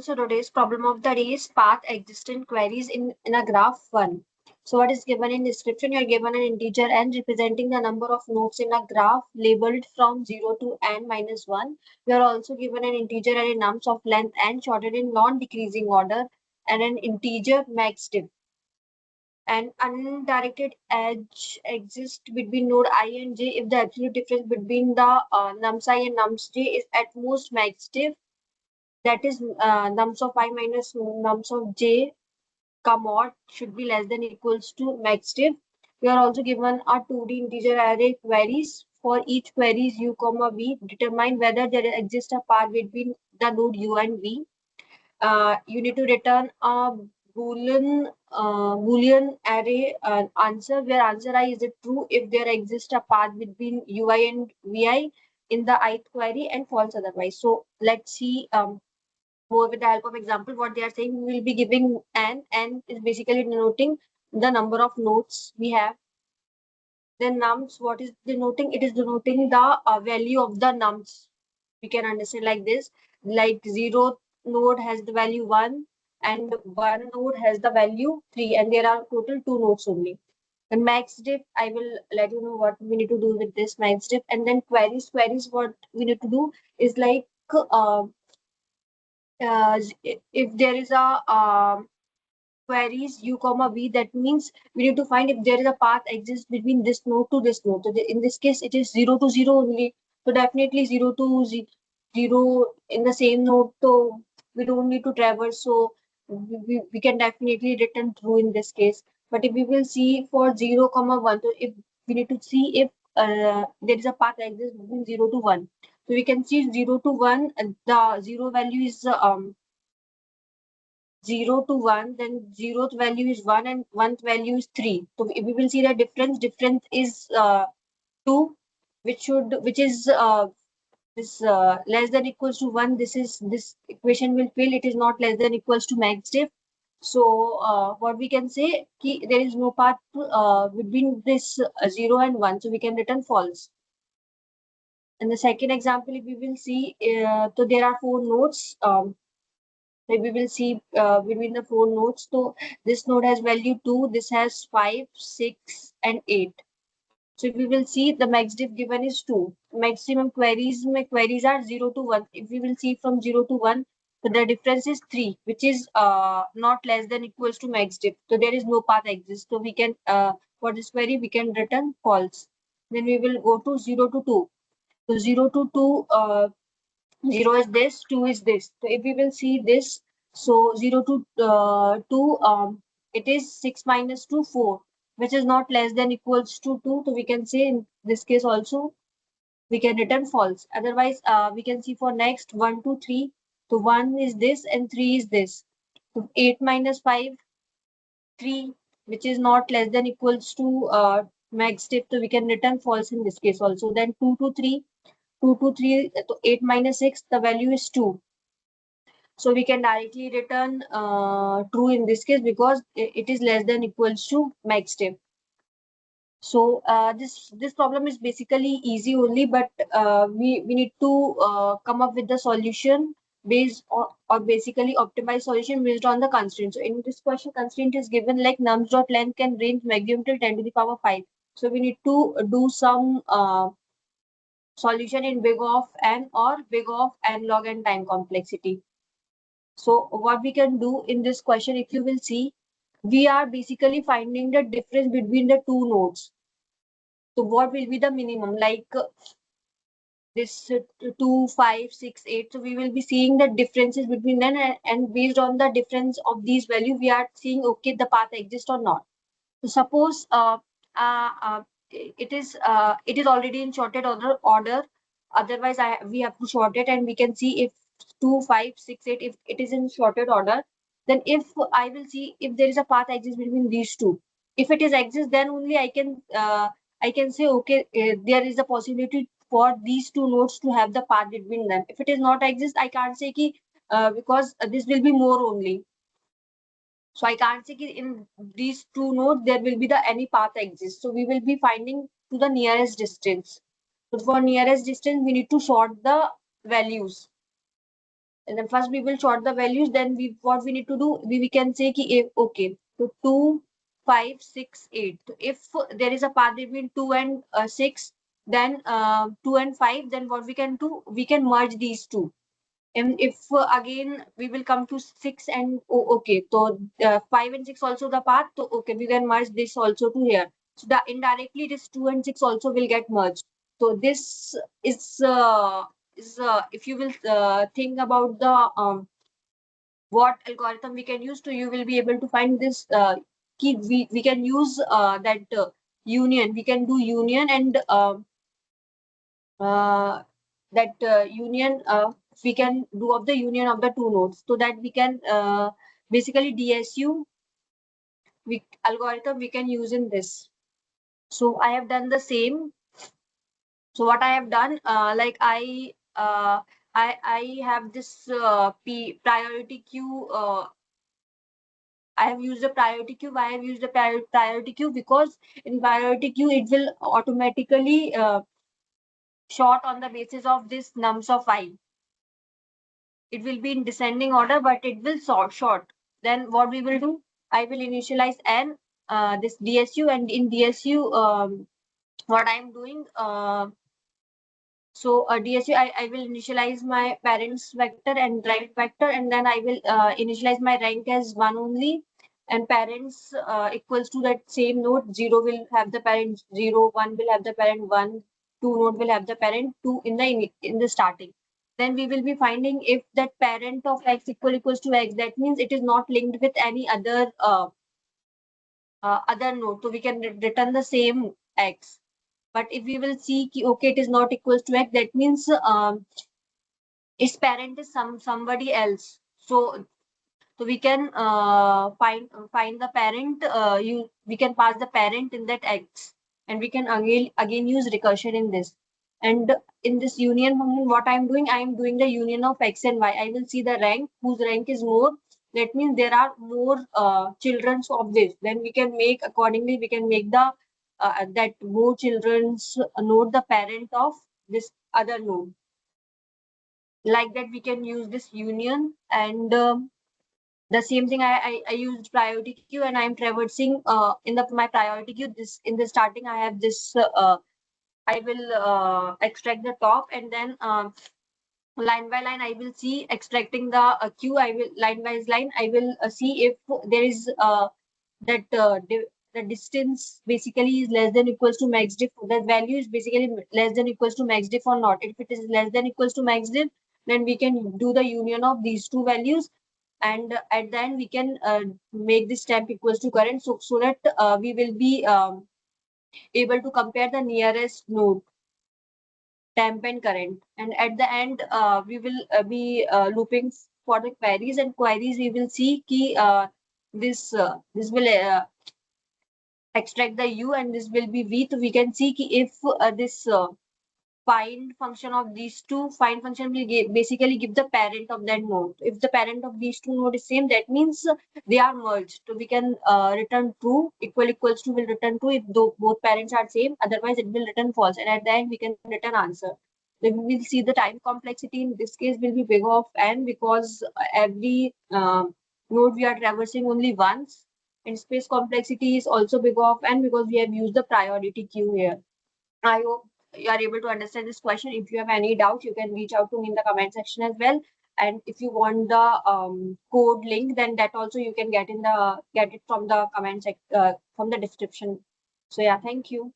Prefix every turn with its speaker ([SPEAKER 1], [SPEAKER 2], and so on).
[SPEAKER 1] So today's problem of the day is path existent queries in a graph 1. So what is given in description? You are given an integer n representing the number of nodes in a graph labeled from 0 to n minus 1. You are also given an integer array nums of length n sorted in non-decreasing order and an integer max diff. An undirected edge exists between node I and j if the absolute difference between the nums I and nums j is at most max diff, that is nums of I minus nums of j mod should be less than equals to max diff. We are also given a 2D integer array queries. For each queries u comma v, determine whether there exists a path between the node u and v. You need to return a boolean array answer where answer I is it true if there exists a path between ui and vi in the ith query and false otherwise. So let's see more with the help of example what they are saying. We will be giving n is basically denoting the number of nodes we have. Then nums, what is denoting? It is denoting the value of the nums. We can understand like this, like 0 node has the value 1 and 1 node has the value 3, and there are total 2 nodes only. And max diff, I will let you know what we need to do with this max diff. And then queries, what we need to do is like uh, if there is a queries u comma v, that means we need to find if there is a path exists between this node to this node. So in this case it is 0 to 0 only, so definitely 0 to 0 in the same node, so we don't need to traverse, so we can definitely return true in this case. But if we will see for 0 comma 1, so if we need to see if there is a path exists between 0 to 1, so we can see 0 to 1, the 0 value is 0 to 1, then 0th value is 1 and 1th value is 3. So we will see the difference is 2, which is this less than equals to 1. This equation will fail. It is not less than equals to max diff. So what we can say, there is no path between this 0 and 1, so we can return false. In the second example, if we will see, so there are 4 nodes. We will see between the 4 nodes. So this node has value 2, this has 5, 6, and 8. So we will see the max diff given is 2. Maximum queries, my queries are 0 to 1. If we will see from 0 to 1, so the difference is 3, which is not less than equals to max diff. So there is no path exists. So we can, for this query, we can return false. Then we will go to 0 to 2. So 0 to 2, 0 is this, 2 is this. So if we will see this, so 0 to 2, it is 6 minus 2, 4, which is not less than equals to 2. So we can say in this case also, we can return false. Otherwise, we can see for next 1, 2, 3. So 1 is this and 3 is this. So 8 minus 5, 3, which is not less than equals to max diff. So we can return false in this case also. Then 2 to 3, 2 to 3, so 8 minus 6, the value is 2. So we can directly return true in this case because it is less than equals to max diff. So this problem is basically easy only, but we need to come up with the solution based on, or basically optimize solution based on the constraint. So in this question, constraint is given like nums dot length can range maximum till 10 to the power 5. So we need to do some solution in big of n or big of n log n time complexity. So what we can do in this question, if you will see, we are basically finding the difference between the two nodes. So what will be the minimum? Like this 2, 5, 6, 8. So we will be seeing the differences between them, and based on the difference of these values, we are seeing okay the path exists or not. So suppose it is already in sorted order. Otherwise, we have to sort it, and we can see if 2, 5, 6, 8, if it is in sorted order, then if I will see if there is a path exists between these two. If it is exists, then only I can say okay, there is a possibility for these two nodes to have the path between them. If it is not exist, I can't say ki, because this will be more only. So I can't say in these two nodes there will be the any path exists. So we will be finding to the nearest distance. So for nearest distance we need to sort the values. and then first we will sort the values, then what we need to do, we can say ki if, okay, so 2, 5, 6, 8. If there is a path between 2 and 6, then 2 and 5, then what we can do, we can merge these two. And if again we will come to 6 and okay, so 5 and 6 also the path, so okay, we can merge this also to here. So the indirectly this 2 and 6 also will get merged. So this is if you will think about the what algorithm we can use, to you will be able to find this key. We can use that union. We can do union and that union we can do of the union of the two nodes, so that we can basically DSU algorithm we can use in this. So I have done the same. So what I have done, like I have this priority queue. I have used a priority queue. Why I have used a priority queue? Because in priority queue it will automatically sort on the basis of this nums of I. It will be in descending order, but it will short. Then what we will do, I will initialize n this DSU, and in DSU what I am doing, so DSU, I will initialize my parents vector and rank vector, and then I will initialize my rank as 1 only, and parents equals to that same node. 0 will have the parent 0, 1 will have the parent 1, 2 node will have the parent 2 in the starting. Then we will be finding if that parent of x equals to x, that means it is not linked with any other other node, so we can return the same x. But if we will see okay, it is not equals to x, that means its parent is somebody else. So we can find the parent. We can pass the parent in that x, and we can again use recursion in this. And in this union function, what I am doing, I am doing the union of x and y. I will see the rank whose rank is more. That means there are more children of this. Then we can make accordingly. We can make the that more children's node the parent of this other node. Like that, we can use this union. And the same thing, I used priority queue, and I'm traversing in my priority queue. This in the starting, I have this. I will extract the top, and then line by line I will see extracting the queue. I will line by line I will see if there is that the distance basically is less than equals to max diff. That value is basically less than equals to max diff or not. If it is less than equals to max diff, then we can do the union of these two values, and at the end we can make this temp equals to current, so that we will be able to compare the nearest node temp and current. And at the end we will be looping for the queries, and queries we will see key this will extract the u, and this will be v. So we can see ki if this find function of these two, find function will basically give the parent of that node. If the parent of these two node is same, that means they are merged. So we can return true. Equals to will return true if both parents are same. Otherwise it will return false, and at the end we can return answer. Then we will see the time complexity in this case will be big of n, because every node we are traversing only once, and space complexity is also big of n because we have used the priority queue here. I hope you are able to understand this question. If you have any doubt, you can reach out to me in the comment section as well. And if you want the code link, then that also you can get it from the comment from the description. So yeah, thank you.